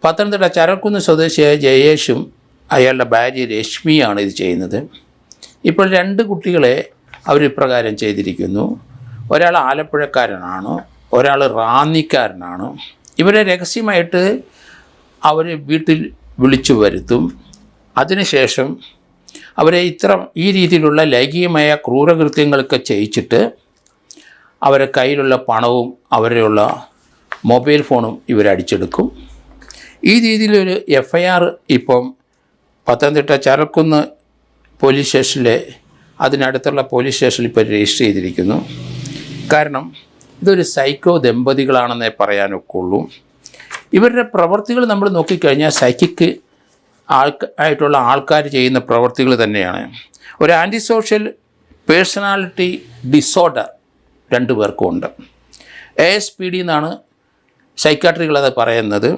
പത്തനംതിട്ട ചരക്കുന്ന് സ്വദേശിയായ ജയേഷും അയാളുടെ ഭാര്യ രശ്മിയാണ് ഇത് ചെയ്യുന്നത്. ഇപ്പോൾ 2 കുട്ടികളെ അവരിപ്രകാരം ചെയ്തിരിക്കുന്നു. ഒരാൾ ആലപ്പുഴക്കാരനാണ്, ഒരാൾ റാന്നിക്കാരനാണ്. ഇവരെ രഹസ്യമായിട്ട് അവർ വീട്ടിൽ വിളിച്ചു വരുത്തും. അതിനുശേഷം അവരെ ഈ രീതിയിലുള്ള ലൈംഗികമായ ക്രൂരകൃത്യങ്ങളൊക്കെ ചെയ്യിച്ചിട്ട് അവരെ കയ്യിലുള്ള പണവും അവരുള്ള മൊബൈൽ ഫോണും ഇവരടിച്ചെടുക്കും. ഈ രീതിയിലൊരു FIR ഇപ്പം പത്തനംതിട്ട ചരക്കുന്ന് പോലീസ് സ്റ്റേഷനിലെ അതിനടുത്തുള്ള പോലീസ് സ്റ്റേഷനിൽ ഇപ്പോൾ രജിസ്റ്റർ ചെയ്തിരിക്കുന്നു. കാരണം ഇതൊരു സൈക്കോ ദമ്പതികളാണെന്നേ പറയാനൊക്കുള്ളൂ. ഇവരുടെ പ്രവൃത്തികൾ നമ്മൾ നോക്കിക്കഴിഞ്ഞാൽ സൈക്കിക്ക് ആയിട്ടുള്ള ആൾക്കാർ ചെയ്യുന്ന പ്രവൃത്തികൾ തന്നെയാണ്. ഒരു ആൻറ്റി സോഷ്യൽ പേഴ്സണാലിറ്റി ഡിസോർഡർ 2 പേർക്കും ഉണ്ട്. ASPD എന്നാണ് സൈക്കാട്രികളത് പറയുന്നത്.